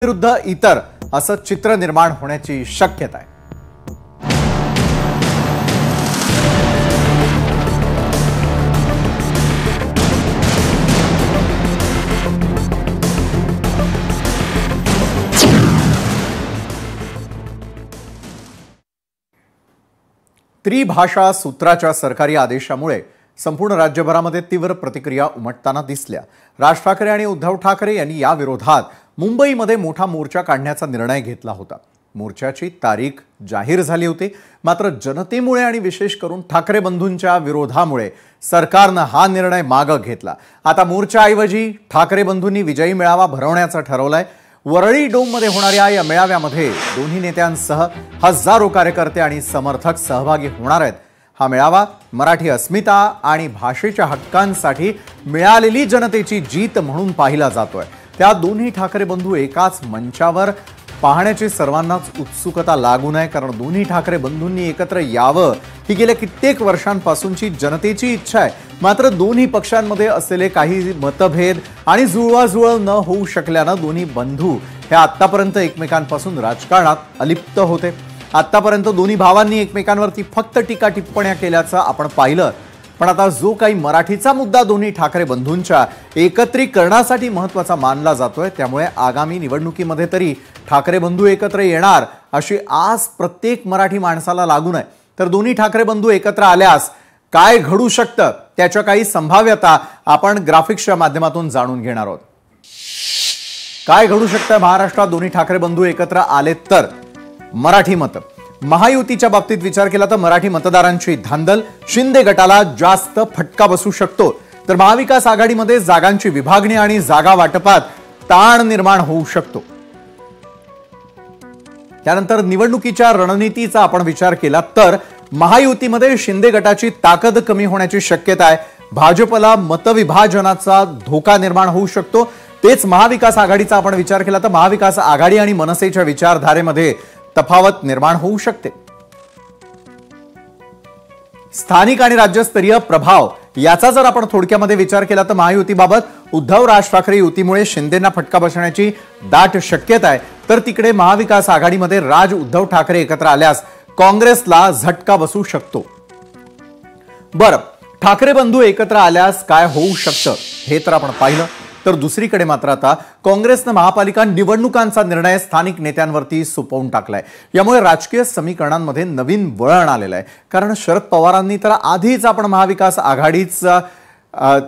विरुद्ध इतर असं चित्र निर्माण होण्याची शक्यता आहे। त्रिभाषा सूत्राच्या सरकारी आदेशामुळे संपूर्ण राज्यभरामध्ये तीव्र प्रतिक्रिया उमटताना दिसल्या। राज ठाकरे आणि उद्धव ठाकरे यांनी या विरोधात मुंबईमध्ये मोठा मोर्चा काढण्याचा निर्णय घेतला होता। मोर्चाची तारीख जाहीर झाली होती, मात्र जनतेमुळे आणि विशेष करून ठाकरे बंधूंच्या विरोधामुळे सरकारने हा निर्णय मागे घेतला। आता मोर्चाऐवजी ठाकरे बंधूंनी विजयी मेळावा भरवण्याचं ठरवलंय। वरळी डोममध्ये होणाऱ्या या मेळाव्यामध्ये दोन्ही नेत्यांसह हजारो कार्यकर्ते आणि समर्थक सहभागी होणार आहेत। हा मेळावा मराठी अस्मिता आणि भाषेच्या हक्कांसाठी मिळालेली जनतेची जीत म्हणून पाहिला जातोय। त्या दोन्ही ठाकरे बंधू एकाच मंचावर पाहण्याची सर्वांनाच उत्सुकता लागू नये, कारण दोन्ही ठाकरे बंधूंनी एकत्र यावं ही गेल्या कित्येक वर्षांपासूनची जनतेची इच्छा आहे। मात्र दोन्ही पक्षांमध्ये असलेले काही मतभेद आणि जुळवाजुळव न होऊ शकल्यानं दोन्ही बंधू हे आतापर्यंत एकमेकांपासून राजकारणात अलिप्त होते। आतापर्यंत दोन्ही भावांनी एकमेकांवरती फक्त टीका टिप्पण्या केल्याचं आपण पाहिलं, पण आता जो काही मराठीचा मुद्दा दोन्ही ठाकरे बंधूंच्या एकत्रीकरणासाठी महत्त्वाचा मानला जातोय, त्यामुळे आगामी निवडणुकीमध्ये तरी ठाकरे बंधू एकत्र येणार अशी आस प्रत्येक मराठी माणसाला लागू नये। तर दोन्ही ठाकरे बंधू एकत्र आल्यास काय घडू शकतं त्याच्या काही संभाव्यता आपण ग्राफिक्सच्या माध्यमातून जाणून घेणार आहोत। काय घडू शकतं महाराष्ट्रात दोन्ही ठाकरे बंधू एकत्र आले तर? मराठी मत महायुतीच्या बाबतीत विचार केला तर मराठी मतदारांची धांदल शिंदे गटाला जास्त फटका बसू शकतो। तर महाविकास आघाडीमध्ये जागांची विभागणी आणि जागा वाटपात ताण निर्माण होऊ शकतो। त्यानंतर निवडणुकीच्या रणनीतीचा आपण विचार केला तर महायुतीमध्ये शिंदे गटाची ताकद कमी होण्याची शक्यता आहे। भाजपला मतविभाजनाचा धोका निर्माण होऊ शकतो। तेच महाविकास आघाडीचा आपण विचार केला तर महाविकास आघाडी आणि मनसेच्या विचारधारेमध्ये तफावत निर्माण होऊ शकते। स्थानिक आणि राज्यस्तरीय प्रभाव याचा जर आपण थोडक्यामध्ये विचार केला तर महायुतीबाबत उद्धव राज ठाकरे युतीमुळे शिंदेंना फटका बसण्याची दाट शक्यता आहे। तर तिकडे महाविकास आघाडीमध्ये राज उद्धव ठाकरे एकत्र आल्यास काँग्रेसला झटका बसू शकतो। बरं, ठाकरे बंधू एकत्र आल्यास काय होऊ शकतं हे तर आपण पाहिलं, तर दुसरीकडे मात्र आता काँग्रेसने महापालिका निवडणुकांचा निर्णय स्थानिक नेत्यांवरती सोपवून टाकलाय। यामुळे राजकीय समीकरणांमध्ये नवीन वळण आलेलं आहे, कारण शरद पवारांनी तर आधीच आपण महाविकास आघाडीचा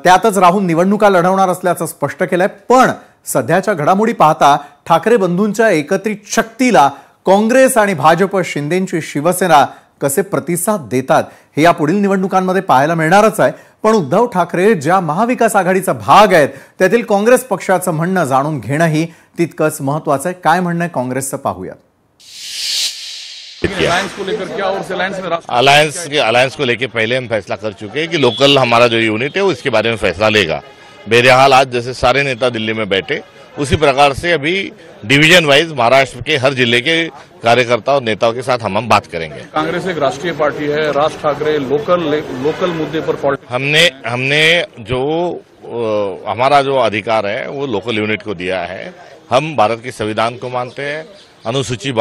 त्यातच राहून निवडणुका लढवणार असल्याचं स्पष्ट केलंय। पण सध्याच्या घडामोडी पाहता ठाकरे बंधूंच्या एकत्रित शक्तीला काँग्रेस आणि भाजप शिंदेची शिवसेना कसे प्रतिसाद देतात हे या पुढील निवडणुकांमध्ये पाहायला मिळणारच आहे। पण उद्धव ठाकरे ज्या महाविकास आघाडीचा भाग आहेत त्यातील काँग्रेस पक्षाचं म्हणणं जाणून घेणंही तितकंच महत्त्वाचं आहे। काय म्हणणं आहे काँग्रेसचं पाहूया। अलायंस को लेकर पहले हम फैसला कर चुके हैं कि लोकल हमारा जो यूनिट है वो इसके बारे में फैसला लेगा। बहरहाल आज जैसे सारे नेता दिल्ली में बैठे उसी प्रकार से अभी डिवीजन वाइज महाराष्ट्र के हर जिले के कार्यकर्ता और नेताओं के साथ हम बात करेंगे। कांग्रेस एक राष्ट्रीय पार्टी है, राज ठाकरे लोकल मुद्दे पर हमने जो हमारा जो अधिकार है वो लोकल यूनिट को दिया है। हम भारत के संविधान को मानते हैं। अनुसूची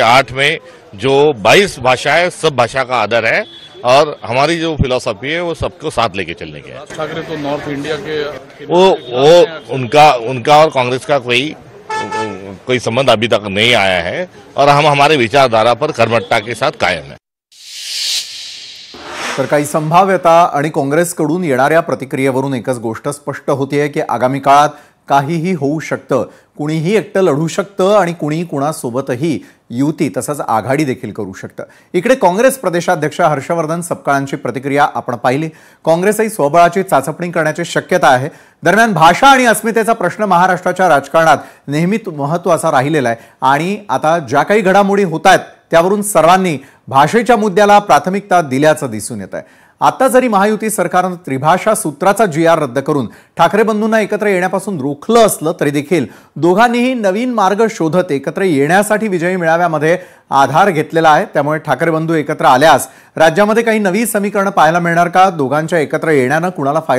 8 में जो 22 भाषा है, सब भाषा का आदर है और हमारी जो फिलॉसफी है वो सबको साथ लेके चलने की है। ठाकरे तो नॉर्थ इंडिया के वो उनका और कांग्रेस का कोई संबंध अभी तक नहीं आया है और हम हमारे विचारधारा पर कर्मठता के साथ कायम है। तर काही संभाव्यता आणि काँग्रेसकडून येणाऱ्या प्रतिक्रियेवरून एकच गोष्ट स्पष्ट होतीये की आगामी काळात काहीही होऊ शकतं। कुणीही एकटं लढू शकतं आणि कुणीही कुणासोबतही युती तसंच आघाडी देखील करू शकतं। इकडे काँग्रेस प्रदेशाध्यक्ष हर्षवर्धन सपकाळांची प्रतिक्रिया आपण पाहिली। काँग्रेसही स्वबळाची चाचपणी करण्याची शक्यता आहे। दरम्यान भाषा आणि अस्मितेचा प्रश्न महाराष्ट्राच्या राजकारणात नेहमीच महत्त्वाचा राहिलेला आहे आणि आता ज्या काही घडामोडी होत आहेत त्यावरून सर्वांनी भाषेच्या मुद्द्याला प्राथमिकता दिल्याचं दिसून येत आहे। आता जरी महायुती सरकारने त्रिभाषा सूत्राचा GR रद्द करून ठाकरे बंधूंना एकत्र येण्यापासून रोखलं असलं तरी देखील दोघांनीही नवीन मार्ग शोधत एकत्र येण्यासाठी विजयी मेळाव्यामध्ये आधार घेतलेला आहे। त्यामुळे ठाकरे बंधू एकत्र आल्यास राज्यामध्ये काही नवी समीकरणं पाहायला मिळणार का? दोघांच्या एकत्र येण्याने कुणाला फायदा